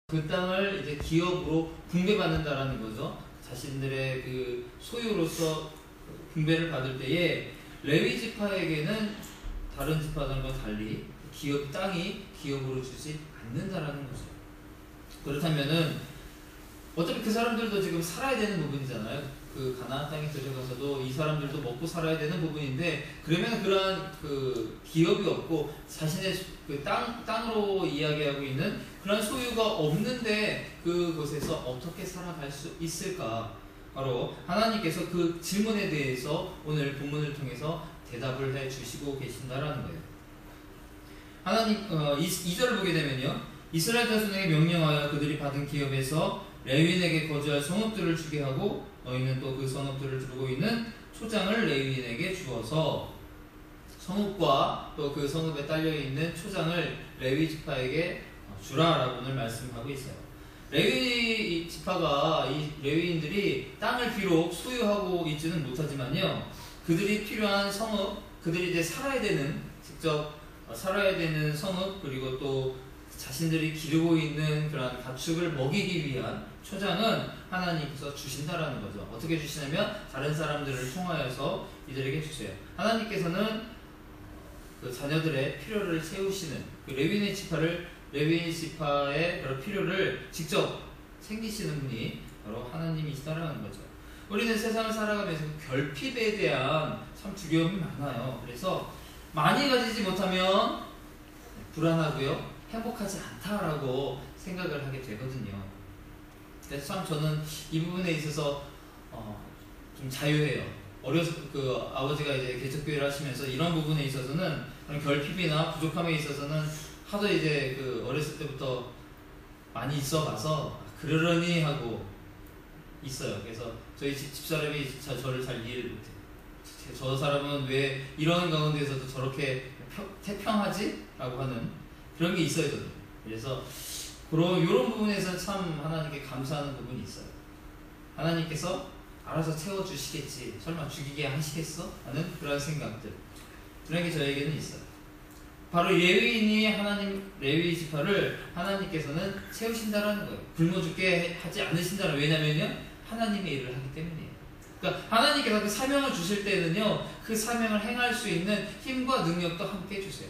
그 땅을 이제 기업으로 분배받는다라는 거죠. 자신들의 그 소유로서 분배를 받을 때에 레위 지파에게는 다른 지파들과 달리 기업 땅이 기업으로 주지 않는다라는 거죠. 그렇다면은 어차피 그 사람들도 지금 살아야 되는 부분이잖아요. 그 가나안 땅에 들어가서도 이 사람들도 먹고 살아야 되는 부분인데, 그러면 그러한 그 기업이 없고 자신의 그 땅으로 이야기하고 있는 그런 소유가 없는데 그곳에서 어떻게 살아갈 수 있을까? 바로 하나님께서 그 질문에 대해서 오늘 본문을 통해서 대답을 해 주시고 계신다라는 거예요. 하나님 2절을 보게 되면요, 이스라엘 자손에게 명령하여 그들이 받은 기업에서 레위인에게 거주할 성읍들을 주게 하고 너희는 또 그 성읍들을 두르고 있는 초장을 레위인에게 주어서, 성읍과 또 그 성읍에 딸려있는 초장을 레위 지파에게 주라라고 오늘 말씀하고 있어요. 레위 지파가, 이 레위인들이 땅을 비록 소유하고 있지는 못하지만요, 그들이 필요한 성읍, 그들이 이제 살아야 되는, 직접 살아야 되는 성읍, 그리고 또 자신들이 기르고 있는 그런 가축을 먹이기 위한 초장은 하나님께서 주신다라는 거죠. 어떻게 주시냐면 다른 사람들을 통하여서 이들에게 주세요. 하나님께서는 그 자녀들의 필요를 채우시는 그 레위인 지파의 그런 필요를 직접 챙기시는 분이 바로 하나님이시다라는 거죠. 우리는 세상을 살아가면서 결핍에 대한 참 두려움이 많아요. 그래서 많이 가지지 못하면 불안하고요, 행복하지 않다라고 생각을 하게 되거든요. 그래서 참 저는 이 부분에 있어서 좀 자유해요. 그 아버지가 이제 개척교회를 하시면서 이런 부분에 있어서는 결핍이나 부족함에 있어서는 하도 이제 그 어렸을 때부터 많이 있어봐서 그러려니 하고 있어요. 그래서 저희 집사람이 저를 잘 이해를 못해요. 저 사람은 왜 이런 가운데서도 저렇게 태평하지? 라고 하는 그런 게 있어요, 저도. 그래서 이런 부분에서 참 하나님께 감사하는 부분이 있어요. 하나님께서 알아서 채워주시겠지, 설마 죽이게 하시겠어? 하는 그런 생각들, 그런 게 저에게는 있어요. 바로 레위인이 레위 지파를 하나님께서는 채우신다라는 거예요. 굶어 죽게 하지 않으신다는. 왜냐면요, 하나님의 일을 하기 때문이에요. 그러니까 하나님께서 그 사명을 주실 때는요, 그 사명을 행할 수 있는 힘과 능력도 함께 주세요.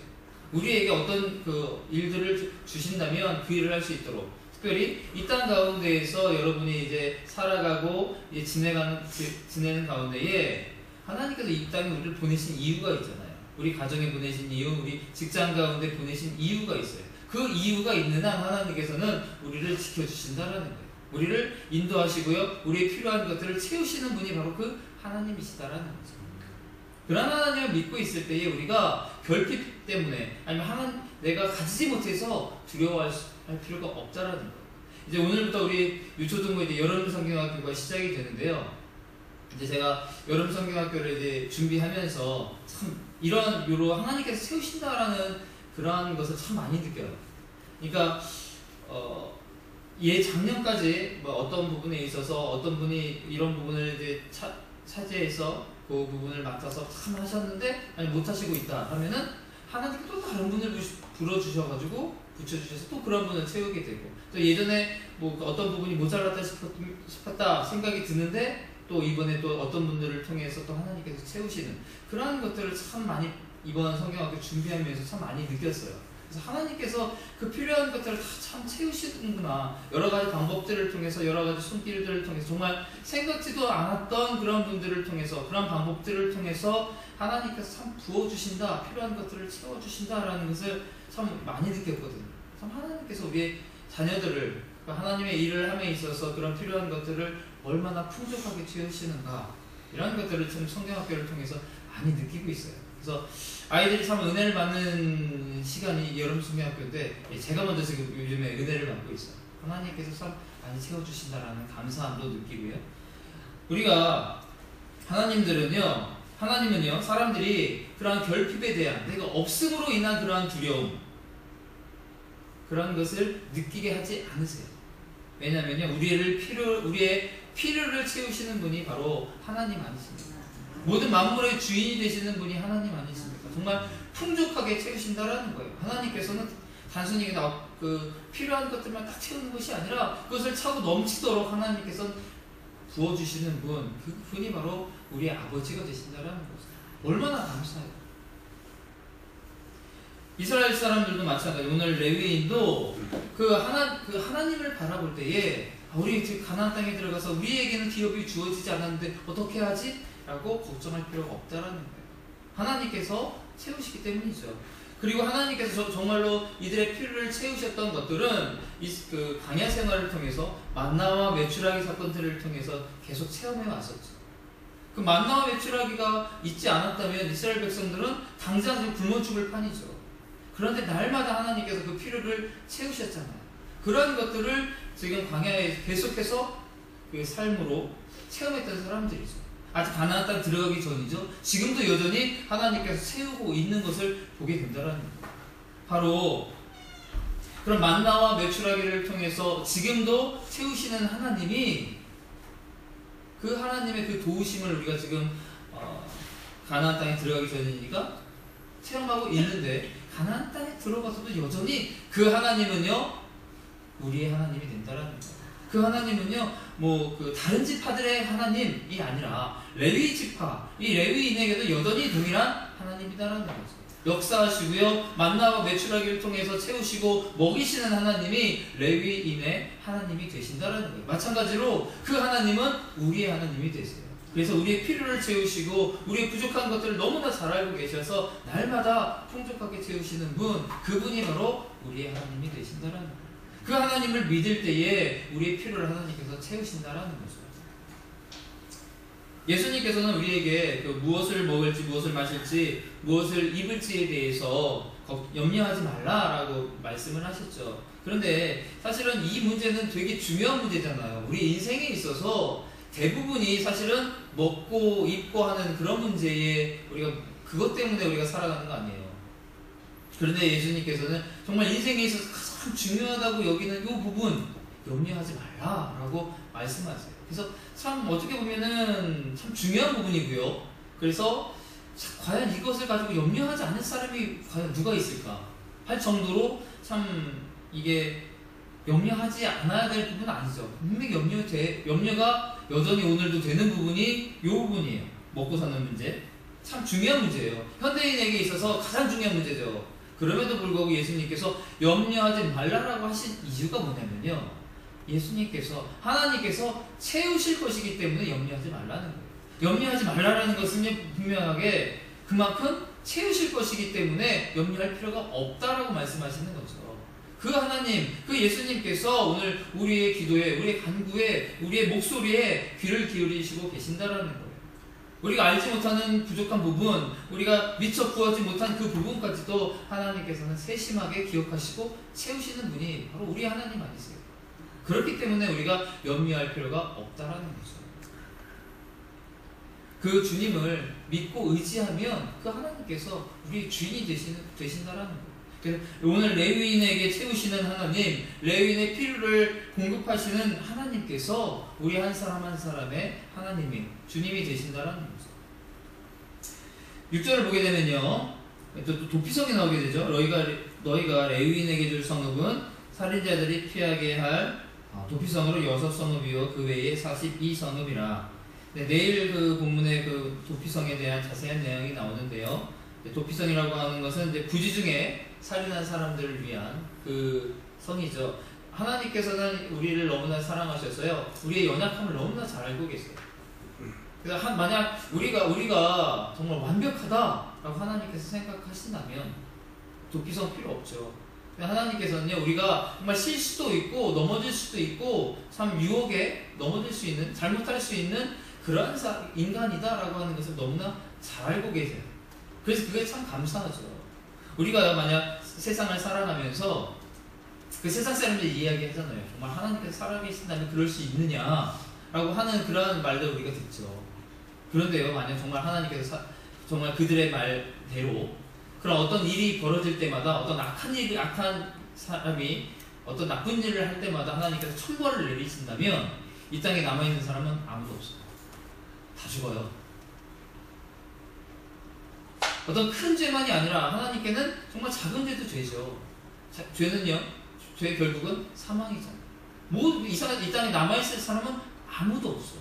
우리에게 어떤 그 일들을 주신다면 그 일을 할 수 있도록, 특별히 이 땅 가운데에서 여러분이 이제 살아가고 이제 지내는 가운데에 하나님께서 이 땅에 우리를 보내신 이유가 있잖아요. 우리 가정에 보내신 이유, 우리 직장 가운데 보내신 이유가 있어요. 그 이유가 있는 한 하나님께서는 우리를 지켜주신다라는 거예요. 우리를 인도하시고요, 우리의 필요한 것들을 채우시는 분이 바로 그 하나님이시다라는 거죠. 그런 하나님을 믿고 있을 때에 우리가 결핍 때문에, 아니면 내가 가지지 못해서 두려워할 필요가 없다라는 거예요. 이제 오늘부터 우리 유초등부 이제 여름 성경학교가 시작이 되는데요. 이제 제가 여름 성경학교를 이제 준비하면서 참 요로 하나님께서 세우신다라는 그러한 것을 참 많이 느껴요. 그러니까 작년까지 뭐 어떤 부분에 있어서 어떤 분이 이런 부분을 이제 차지해서 그 부분을 맡아서 참 하셨는데 아니 못하시고 있다 하면은 하나님께 또 다른 분을 불러주셔가지고 붙여주셔서 또 그런 분을 채우게 되고, 또 예전에 뭐 어떤 부분이 모자랐다 싶었다 생각이 드는데 또 이번에 또 어떤 분들을 통해서 또 하나님께서 채우시는 그런 것들을 참 많이 이번 성경학교 준비하면서 참 많이 느꼈어요. 그래서 하나님께서 그 필요한 것들을 다 참 채우시는구나. 여러 가지 방법들을 통해서, 여러 가지 손길들을 통해서, 정말 생각지도 않았던 그런 분들을 통해서, 그런 방법들을 통해서 하나님께서 참 부어주신다, 필요한 것들을 채워주신다라는 것을 참 많이 느꼈거든요. 참 하나님께서 우리의 자녀들을, 하나님의 일을 함에 있어서 그런 필요한 것들을 얼마나 풍족하게 채우시는가, 이런 것들을 참 성경학교를 통해서 많이 느끼고 있어요. 그래서 아이들이 참 은혜를 받는 시간이 여름 성경학교인데, 제가 먼저 지금 요즘에 은혜를 받고 있어요. 하나님께서 참 많이 채워주신다라는 감사함도 느끼고요. 우리가 하나님은요, 사람들이 그러한 결핍에 대한, 내가 없음으로 인한 그러한 두려움, 그런 것을 느끼게 하지 않으세요. 왜냐면요, 우리의 필요를 채우시는 분이 바로 하나님 아니십니까? 모든 만물의 주인이 되시는 분이 하나님 아니십니까? 정말 풍족하게 채우신다라는 거예요. 하나님께서는 단순히 필요한 것들만 딱 채우는 것이 아니라 그것을 차고 넘치도록 하나님께서 부어주시는 분, 그 분이 바로 우리의 아버지가 되신다라는 거죠. 얼마나 감사해요. 이스라엘 사람들도 마찬가지. 오늘 레위인도 하나님을 바라볼 때에 우리 지금 가나안 땅에 들어가서 우리에게는 기업이 주어지지 않았는데 어떻게 하지? 라고 걱정할 필요가 없다라는 거예요. 하나님께서 채우시기 때문이죠. 그리고 하나님께서 정말로 이들의 필요를 채우셨던 것들은 그 광야 생활을 통해서 만나와 메추라기 사건들을 통해서 계속 체험해 왔었죠. 그 만나와 메추라기가 있지 않았다면 이스라엘 백성들은 당장 굶어 죽을 판이죠. 그런데 날마다 하나님께서 그 필요를 채우셨잖아요. 그런 것들을 지금 광야에 계속해서 그 삶으로 체험했던 사람들이죠. 아직 가나안 땅 들어가기 전이죠. 지금도 여전히 하나님께서 채우고 있는 것을 보게 된다는 거예요. 바로 그런 만나와 메추라기를 통해서 지금도 채우시는 하나님이, 그 하나님의 그 도우심을 우리가 지금 가나안 땅에 들어가기 전이니까 체험하고 있는데, 가나안 땅에 들어가서도 여전히 그 하나님은요 우리의 하나님이 된다는 거예요. 그 하나님은요 그 다른 지파들의 하나님이 아니라 레위 지파, 이 레위인에게도 여전히 동일한 하나님이다라는 거죠. 역사하시고요 만나와 메추라기를 통해서 채우시고 먹이시는 하나님이 레위인의 하나님이 되신다라는 거예요. 마찬가지로 그 하나님은 우리의 하나님이 되세요. 그래서 우리의 필요를 채우시고 우리의 부족한 것들을 너무나 잘 알고 계셔서 날마다 풍족하게 채우시는 분, 그분이 바로 우리의 하나님이 되신다라는 거예요. 그 하나님을 믿을 때에 우리의 필요를 하나님께서 채우신다라는 거죠. 예수님께서는 우리에게 무엇을 먹을지, 무엇을 마실지, 무엇을 입을지에 대해서 염려하지 말라라고 말씀을 하셨죠. 그런데 사실은 이 문제는 되게 중요한 문제잖아요. 우리 인생에 있어서 대부분이 사실은 먹고 입고 하는 그런 문제에 그것 때문에 우리가 살아가는 거 아니에요. 그런데 예수님께서는 정말 인생에 있어서 가장 중요하다고 여기는 이 부분 염려하지 말라라고 말씀하세요. 그래서 참 어떻게 보면은 참 중요한 부분이고요. 그래서 과연 이것을 가지고 염려하지 않을 사람이 과연 누가 있을까 할 정도로 참 이게 염려하지 않아야 될 부분은 아니죠. 분명히 염려가 여전히 오늘도 되는 부분이 이 부분이에요. 먹고 사는 문제. 참 중요한 문제예요. 현대인에게 있어서 가장 중요한 문제죠. 그럼에도 불구하고 예수님께서 염려하지 말라라고 하신 이유가 뭐냐면요. 예수님께서, 하나님께서 채우실 것이기 때문에 염려하지 말라는 거예요. 염려하지 말라라는 것은 분명하게 그만큼 채우실 것이기 때문에 염려할 필요가 없다라고 말씀하시는 거죠. 그 하나님, 그 예수님께서 오늘 우리의 기도에, 우리의 간구에, 우리의 목소리에 귀를 기울이시고 계신다라는 거예요. 우리가 알지 못하는 부족한 부분, 우리가 미처 구하지 못한 그 부분까지도 하나님께서는 세심하게 기억하시고 채우시는 분이 바로 우리 하나님 아니세요. 그렇기 때문에 우리가 염려할 필요가 없다라는 거죠. 그 주님을 믿고 의지하면 그 하나님께서 우리의 주인이 되신다라는 거예요. 그래서 오늘 레위인에게 채우시는 하나님, 레위인의 필요를 공급하시는 하나님께서 우리 한 사람 한 사람의 하나님이, 주님이 되신다라는 거죠. 6절을 보게 되면요, 또 도피성이 나오게 되죠. 너희가 레위인에게 줄 성읍은 살인자들이 피하게 할 도피성으로 6성읍이요 그 외에 42성읍이라. 내일 그 본문에 그 도피성에 대한 자세한 내용이 나오는데요. 도피성이라고 하는 것은 이제 부지 중에 살인한 사람들을 위한 그 성이죠. 하나님께서는 우리를 너무나 사랑하셔서요, 우리의 연약함을 너무나 잘 알고 계세요. 그래서 만약 우리가 정말 완벽하다라고 하나님께서 생각하신다면 도피성 필요 없죠. 하나님께서는요, 우리가 정말 실수도 있고 넘어질 수도 있고 참 유혹에 넘어질 수 있는, 잘못할 수 있는 그런 인간이다라고 하는 것을 너무나 잘 알고 계세요. 그래서 그게 참 감사하죠. 우리가 만약 세상을 살아가면서 그 세상 사람들이 이야기하잖아요. 정말 하나님께서 살아계신다면 그럴 수 있느냐라고 하는 그런 말들 우리가 듣죠. 그런데요, 만약 정말 하나님께서 정말 그들의 말대로 그런 어떤 일이 벌어질 때마다, 어떤 악한 사람이 어떤 나쁜 일을 할 때마다 하나님께서 천벌을 내리신다면 이 땅에 남아있는 사람은 아무도 없어요. 다 죽어요. 어떤 큰 죄만이 아니라 하나님께는 정말 작은 죄도 죄죠. 죄는요, 죄의 결국은 사망이잖아요. 이 땅에 남아있을 사람은 아무도 없어.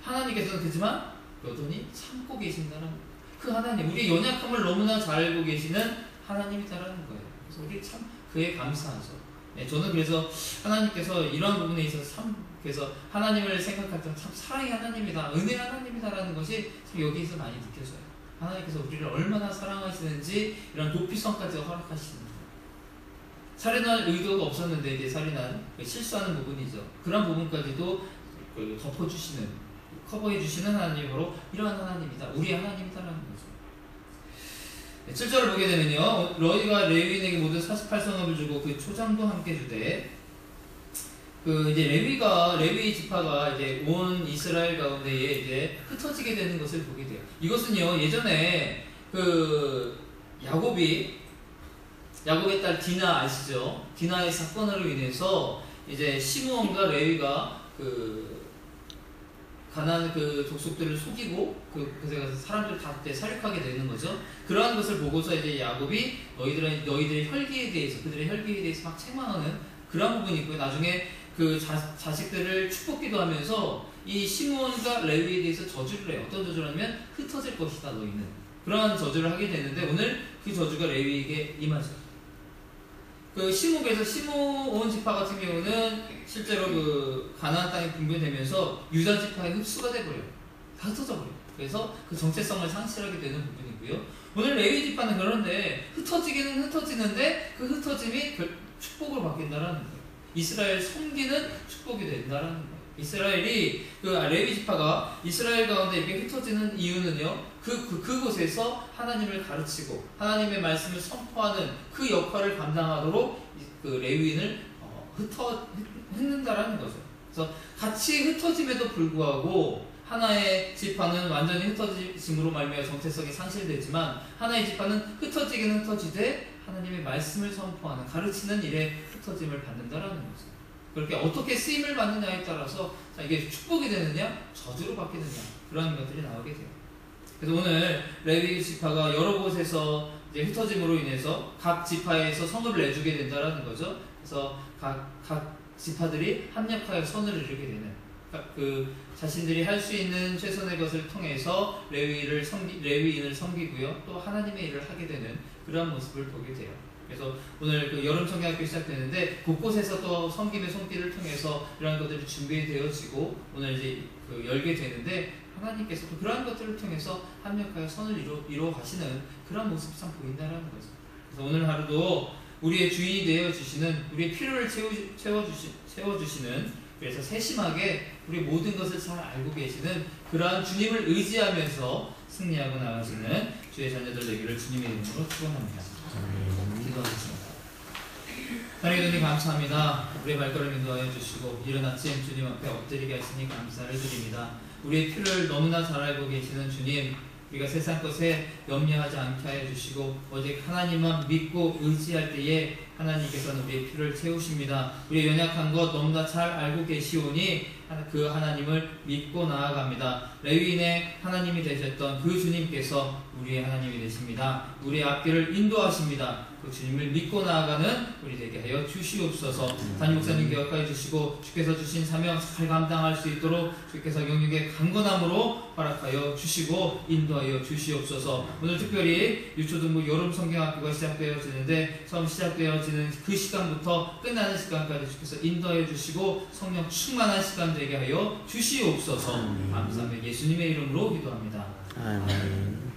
하나님께서는 그지만 여전히 참고 계신다는 거예요. 그 하나님, 우리의 연약함을 너무나 잘 알고 계시는 하나님이다라는 거예요. 그래서 우리 참 그에 감사하죠. 네, 저는 그래서 하나님께서 이러한 부분에 있어서 그래서 하나님을 생각할 때 참 사랑의 하나님이다, 은혜 하나님이다라는 것이 참 여기에서 많이 느껴져요. 하나님께서 우리를 얼마나 사랑하시는지 이런 도피성까지 허락하시는 거예요. 살인할 의도가 없었는데 이제 살인한 실수하는 부분이죠. 그런 부분까지도 덮어주시는, 커버해주시는 하나님이 바로 이러한 하나님이다, 우리 하나님이다라는 거죠. 7절을 보게 되면요, 너희가 레위인에게 모두 48성읍을 주고 그 초장도 함께 주되, 이제 레위 지파가 이제 온 이스라엘 가운데에 이제 흩어지게 되는 것을 보게 돼요. 이것은요, 예전에 야곱의 딸 디나 아시죠? 디나의 사건으로 인해서 이제 시므온과 레위가 가나안 족속들을 속이고 그곳에 가서 사람들을 다 살육하게 되는 거죠. 그러한 것을 보고서 이제 야곱이 너희들의 혈기에 대해서, 그들의 혈기에 대해서 막 책망하는 그런 부분이 있고요. 나중에 자식들을 축복기도 하면서 이 시므온과 레위에 대해서 저주를 해요. 어떤 저주를 하면 흩어질 것이다 너희는, 그러한 저주를 하게 되는데 오늘 그 저주가 레위에게 임하죠. 시므에서 시므온 지파 같은 경우는 실제로 가나안 땅에 분배되면서 유다 지파에 흡수가 돼버려요. 다 흩어져버려요. 그래서 그 정체성을 상실하게 되는 부분이고요. 오늘 레위 지파는 그런데 흩어지기는 흩어지는데 그 흩어짐이 축복을 바뀐다라는 거예요. 이스라엘 섬기는 축복이 된다라는 거예요. 레위 지파가 이스라엘 가운데 이렇게 흩어지는 이유는요, 그곳에서 하나님을 가르치고 하나님의 말씀을 선포하는 그 역할을 감당하도록 레위인을 흩는다라는 거죠. 그래서 같이 흩어짐에도 불구하고 하나의 지파는 완전히 흩어짐으로 말미암아 정체성이 상실되지만 하나의 지파는 흩어지기는 흩어지되 하나님의 말씀을 선포하는, 가르치는 일에 흩어짐을 받는다라는 거죠. 그렇게 어떻게 쓰임을 받느냐에 따라서 이게 축복이 되느냐 저주로 바뀌느냐, 그런 것들이 나오게 돼요. 그래서 오늘 레위 지파가 여러 곳에서 이제 흩어짐으로 인해서 각 지파에서 성읍을 내주게 된다라는 거죠. 그래서 각 지파들이 합력하여 선을 이루게 되는, 자신들이 할 수 있는 최선의 것을 통해서 레위인을 섬기고요, 또 하나님의 일을 하게 되는 그런 모습을 보게 돼요. 그래서 오늘 여름 청년학교 시작되는데 곳곳에서 또 섬김의 손길을 통해서 이러한 것들이 준비되어지고 오늘 이제 열게 되는데, 하나님께서도 그러한 것들을 통해서 합력하여 선을 이루어 가시는 그런 모습이 참 보인다는 거죠. 그래서 오늘 하루도 우리의 주인이 되어주시는, 우리의 필요를 채워주시는, 그래서 세심하게 우리 모든 것을 잘 알고 계시는 그러한 주님을 의지하면서 승리하고 나가시는 주의 자녀들 되기를 주님의 이름으로 축원합니다. 기도하겠습니다. 하나님 주님 감사합니다. 우리의 발걸음 인도하여 주시고 이른 아침 주님 앞에 엎드리게 하시니 감사를 드립니다. 우리의 필요를 너무나 잘 알고 계시는 주님, 우리가 세상 것에 염려하지 않게 하여 주시고 오직 하나님만 믿고 의지할 때에 하나님께서는 우리의 필요를 채우십니다. 우리의 연약한 것 너무나 잘 알고 계시오니 그 하나님을 믿고 나아갑니다. 레위인의 하나님이 되셨던 그 주님께서 우리의 하나님이 되십니다. 우리의 앞길을 인도하십니다. 그 주님을 믿고 나아가는 우리 되게 하여 주시옵소서. 담임 목사님 기억하여 주시고 주께서 주신 사명 잘 감당할 수 있도록 주께서 영육의 강건함으로 허락하여 주시고 인도하여 주시옵소서. 오늘 특별히 유초등부 여름 성경학교가 시작되어지는데 처음 시작되어지는 그 시간부터 끝나는 시간까지 주께서 인도하여 주시고 성령 충만한 시간 되게 하여 주시옵소서. 감사하며 예수님의 이름으로 기도합니다. 아멘.